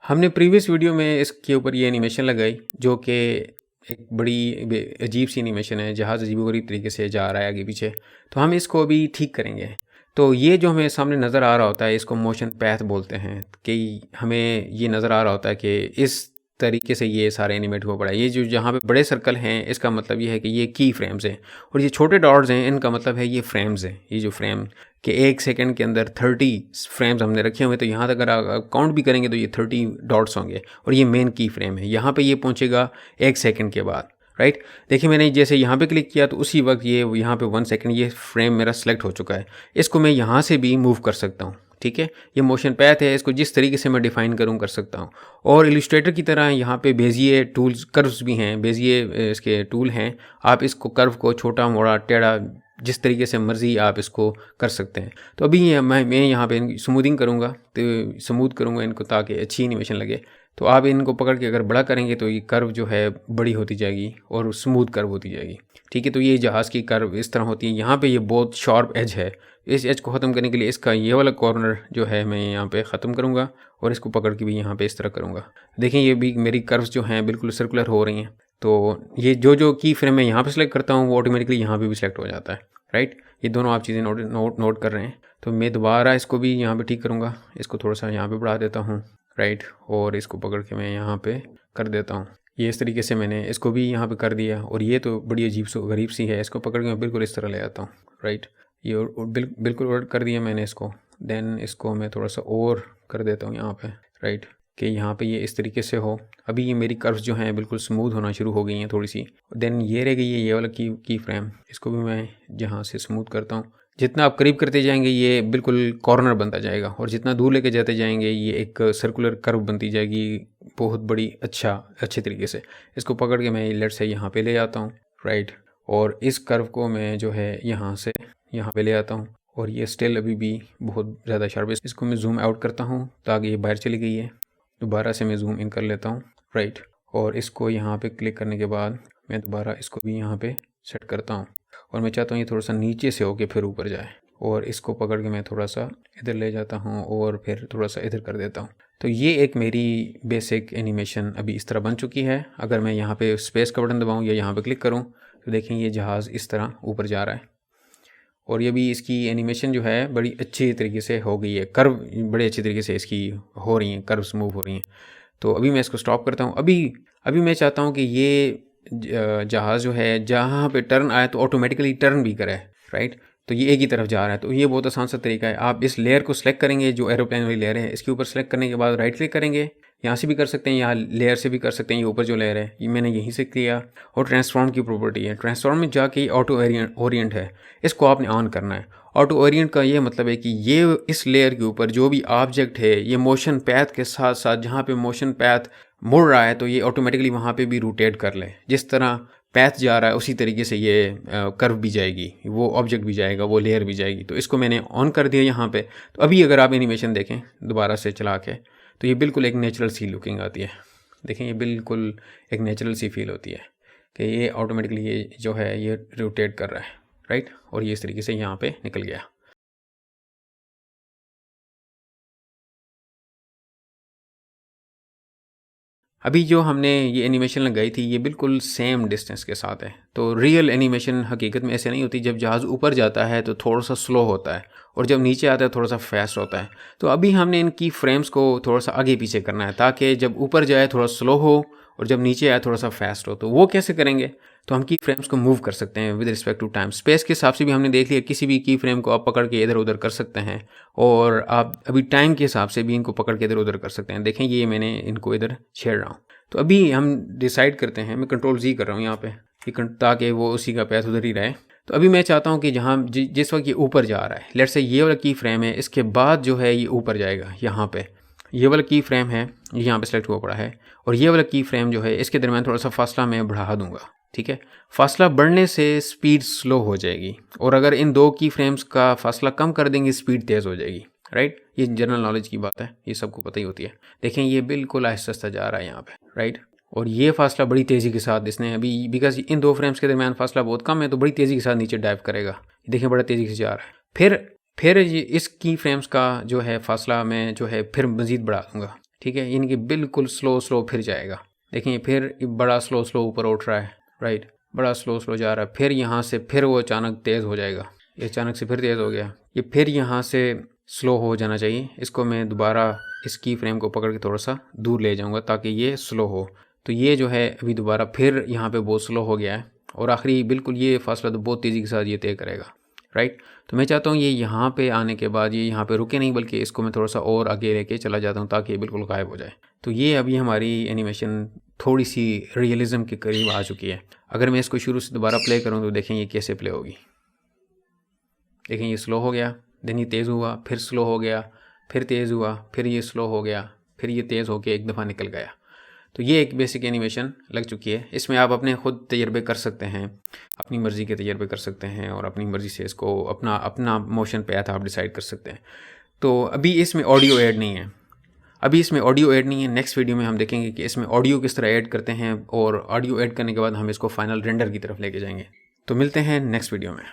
हमने previous video में इसके ऊपर ये एनिमेशन लगाई जो कि एक बड़ी अजीब सी एनिमेशन है। जहाज़ अजीबोगरीब तरीके से जा रहा है आगे पीछे। तो हम इसको अभी ठीक करेंगे। तो ये जो हमें सामने नज़र आ रहा होता है इसको मोशन पैथ बोलते हैं कि हमें ये नज़र आ रहा होता है कि इस तरीके से ये सारे एनिमेट हुआ पड़ा है। ये जो जहाँ पे बड़े सर्कल हैं इसका मतलब ये है कि ये की फ्रेम्स हैं, और ये छोटे डॉट्स हैं इनका मतलब है ये फ्रेम्स हैं। ये जो फ्रेम कि 1 सेकंड के अंदर 30 फ्रेम्स हमने रखे हुए, तो यहाँ तक अगर आप काउंट भी करेंगे तो ये 30 डॉट्स होंगे, और ये मेन की फ्रेम है। यहाँ पे ये पहुँचेगा 1 सेकंड के बाद, राइट। देखिए मैंने जैसे यहाँ पे क्लिक किया तो उसी वक्त ये यहाँ पे 1 सेकंड ये फ्रेम मेरा सेलेक्ट हो चुका है। इसको मैं यहाँ से भी मूव कर सकता हूँ, ठीक है। ये मोशन पैथ है, इसको जिस तरीके से मैं डिफाइन करूँ कर सकता हूँ। और इलस्ट्रेटर की तरह यहाँ पे बेजिए टूल्स कर्व्स भी हैं, बेजिए इसके टूल हैं। आप इसको कर्व को छोटा मोड़ा टेढ़ा जिस तरीके से मर्ज़ी आप इसको कर सकते हैं। तो अभी मैं यहाँ पे स्मूदिंग करूँगा, तो स्मूथ करूँगा इनको ताकि अच्छी एनिमेशन लगे। तो आप इनको पकड़ के अगर बड़ा करेंगे तो ये कर्व जो है बड़ी होती जाएगी और स्मूथ कर्व होती जाएगी, ठीक है। तो ये जहाज़ की कर्व इस तरह होती है। यहाँ पे ये बहुत शार्प एज है। इस एज को ख़त्म करने के लिए इसका ये वाला कॉर्नर जो है मैं यहाँ पे ख़त्म करूँगा और इसको पकड़ के भी यहाँ पे इस तरह करूँगा। देखें ये भी मेरी कर्व्स जो हैं बिल्कुल सर्कुलर हो रही हैं। तो ये जो की फ्रेम मैं यहाँ पे सेलेक्ट करता हूँ वो ऑटोमेटिकली यहाँ पे भी सिलेक्ट हो जाता है, राइट। ये दोनों आप चीज़ें नोट कर रहे हैं। तो मैं दोबारा इसको भी यहाँ पे ठीक करूँगा। इसको थोड़ा सा यहाँ पे बढ़ा देता हूँ, राइट, और इसको पकड़ के मैं यहाँ पे कर देता हूँ। ये इस तरीके से मैंने इसको भी यहाँ पे कर दिया। और ये तो बड़ी अजीब सी गरीब सी है, इसको पकड़ के मैं बिल्कुल इस तरह ले आता हूँ, राइट। ये बिल्कुल उलट कर दिया मैंने इसको। देन इसको मैं थोड़ा सा और कर देता हूँ यहाँ पे, राइट, कि यहाँ पे ये इस तरीके से हो। अभी ये मेरी कर्व्स जो हैं बिल्कुल स्मूथ होना शुरू हो गई हैं थोड़ी सी। देन ये रह गई है ये वाला की फ्रेम, इसको भी मैं जहाँ से स्मूथ करता हूँ। जितना आप करीब करते जाएंगे ये बिल्कुल कॉर्नर बनता जाएगा, और जितना दूर लेके जाते जाएंगे ये एक सर्कुलर कर्व बनती जाएगी बहुत बड़ी अच्छे तरीके से। इसको पकड़ के मैं लेट से यहाँ पे ले आता हूँ, राइट, और इस कर्व को मैं जो है यहाँ से यहाँ पे ले आता हूँ। और ये स्टिल अभी भी बहुत ज़्यादा शार्प है। इसको मैं जूम आउट करता हूँ ताकि ये बाहर चली गई है। दोबारा से मैं जूम इन कर लेता हूँ, राइट, और इसको यहाँ पे क्लिक करने के बाद मैं दोबारा इसको भी यहाँ पे सेट करता हूँ। और मैं चाहता हूँ ये थोड़ा सा नीचे से होके फिर ऊपर जाए, और इसको पकड़ के मैं थोड़ा सा इधर ले जाता हूँ और फिर थोड़ा सा इधर कर देता हूँ। तो ये एक मेरी बेसिक एनिमेशन अभी इस तरह बन चुकी है। अगर मैं यहाँ पे स्पेस का बटन दबाऊँ या यहाँ पे क्लिक करूँ तो देखें ये जहाज़ इस तरह ऊपर जा रहा है। और ये भी इसकी एनिमेशन जो है बड़ी अच्छी तरीके से हो गई है। कर्व बड़े अच्छी तरीके से इसकी हो रही हैं, कर्व्स मूव हो रही हैं। तो अभी मैं इसको स्टॉप करता हूँ। अभी मैं चाहता हूँ कि ये जहाज़ जो है जहाँ पे टर्न आए तो ऑटोमेटिकली टर्न भी करे, राइट। तो ये एक ही तरफ जा रहा है। तो ये बहुत आसान सा तरीका है। आप इस लेयर को सिलेक्ट करेंगे, जो एरोप्लेन वाली लेयर है, इसके ऊपर सेलेक्ट करने के बाद राइट क्लिक करेंगे। यहाँ से भी कर सकते हैं, यहाँ लेयर से भी कर सकते हैं। ये ऊपर जो लेयर है ये मैंने यहीं से किया। और ट्रांसफॉर्म की प्रॉपर्टी है, ट्रांसफॉर्म में जाके ऑटो ओरिएंट है, इसको आपने ऑन करना है। ऑटो ओरिएंट का ये मतलब है कि ये इस लेयर के ऊपर जो भी ऑब्जेक्ट है ये मोशन पैथ के साथ साथ जहाँ पे मोशन पैथ मुड़ रहा है तो ये ऑटोमेटिकली वहाँ पे भी रोटेट कर ले। जिस तरह पैथ जा रहा है उसी तरीके से ये कर्व भी जाएगी, वो ऑब्जेक्ट भी जाएगा, वो लेयर भी जाएगी। तो इसको मैंने ऑन कर दिया यहाँ पे। तो अभी अगर आप एनिमेशन देखें दोबारा से चला के तो ये बिल्कुल एक नेचुरल सी लुकिंग आती है। देखें ये बिल्कुल एक नेचुरल सी फील होती है कि ये ऑटोमेटिकली ये जो है ये रोटेट कर रहा है, राइट। और ये इस तरीके से यहाँ पे निकल गया। अभी जो हमने ये एनिमेशन लगाई थी ये बिल्कुल सेम डिस्टेंस के साथ है। तो रियल एनिमेशन हकीकत में ऐसे नहीं होती। जब जहाज़ ऊपर जाता है तो थोड़ा सा स्लो होता है, और जब नीचे आता है थोड़ा सा फास्ट होता है। तो अभी हमने इनकी फ्रेम्स को थोड़ा सा आगे पीछे करना है ताकि जब ऊपर जाए थोड़ा स्लो हो और जब नीचे आए थोड़ा सा फास्ट हो। तो वो कैसे करेंगे? तो हम की फ्रेम्स को मूव कर सकते हैं with respect to time. Space के हिसाब से भी हमने देख लिया, किसी भी की फ्रेम को आप पकड़ के इधर उधर कर सकते हैं, और आप अभी टाइम के हिसाब से भी इनको पकड़ के इधर उधर कर सकते हैं। देखें ये मैंने इनको इधर छेड़ रहा हूँ। तो अभी हम डिसाइड करते हैं, मैं कंट्रोल जी कर रहा हूँ यहाँ पे ताकि वो उसी का पैथ उधर ही रहे। तो अभी मैं चाहता हूँ कि जहाँ जिस वक्त ये ऊपर जा रहा है, लेट्स से ये वाला की फ्रेम है, इसके बाद जो है ये ऊपर जाएगा। यहाँ पे ये वाला की फ्रेम है, ये यहाँ पे सेलेक्ट हुआ पड़ा है, और ये वाला की फ्रेम जो है इसके दरमियान थोड़ा सा फासला मैं बढ़ा दूंगा, ठीक है। फासला बढ़ने से स्पीड स्लो हो जाएगी, और अगर इन दो की फ्रेम्स का फासला कम कर देंगे स्पीड तेज़ हो जाएगी, राइट। ये जनरल नॉलेज की बात है, ये सबको पता ही होती है। देखें ये बिल्कुल आहिस्ता आहिस्ता जा रहा है यहाँ पे, राइट। और ये फासला बड़ी तेज़ी के साथ इसने अभी, बिकॉज इन दो फ्रेम्स के दरमियान फासला बहुत कम है, तो बड़ी तेज़ी के साथ नीचे डाइव करेगा। देखें बड़ा तेज़ी से जा रहा है। फिर ये इस की फ्रेम्स का जो है फासला मैं जो है फिर मज़ीद बढ़ा दूँगा, ठीक है, यानी कि बिल्कुल स्लो स्लो फिर जाएगा। देखिए फिर बड़ा स्लो स्लो ऊपर उठ रहा है, राइट, बड़ा स्लो स्लो जा रहा है, फिर यहाँ से फिर वो अचानक तेज़ हो जाएगा, ये अचानक से फिर तेज़ हो गया, ये फिर यहाँ से स्लो हो जाना चाहिए। इसको मैं दोबारा इस की फ्रेम को पकड़ के थोड़ा सा दूर ले जाऊँगा ताकि ये स्लो हो। तो ये जो है अभी दोबारा फिर यहाँ पे बहुत स्लो हो गया है और आखिरी बिल्कुल ये फासला तो बहुत तेज़ी के साथ ये तय करेगा, राइट। तो मैं चाहता हूँ ये यहाँ पे आने के बाद ये यहाँ पे रुके नहीं, बल्कि इसको मैं थोड़ा सा और आगे लेके चला जाता हूँ ताकि ये बिल्कुल गायब हो जाए। तो ये अभी हमारी एनिमेशन थोड़ी सी रियलिज़म के करीब आ चुकी है। अगर मैं इसको शुरू से दोबारा प्ले करूँ तो देखें ये कैसे प्ले होगी। देखें ये स्लो हो गया, देन ये तेज़ हुआ, फिर स्लो हो गया, फिर तेज़ हुआ, फिर ये स्लो हो गया, फिर ये तेज़ होकर एक दफ़ा निकल गया। तो ये एक बेसिक एनिमेशन लग चुकी है। इसमें आप अपने खुद तजर्बे कर सकते हैं, अपनी मर्ज़ी के तजर्बे कर सकते हैं और अपनी मर्ज़ी से इसको अपना मोशन पे आता आप डिसाइड कर सकते हैं। तो अभी इसमें ऑडियो ऐड नहीं है, नेक्स्ट वीडियो में हम देखेंगे कि इसमें ऑडियो किस तरह ऐड करते हैं और ऑडियो ऐड करने के बाद हम इसको फाइनल रेंडर की तरफ लेके जाएंगे। तो मिलते हैं नेक्स्ट वीडियो में।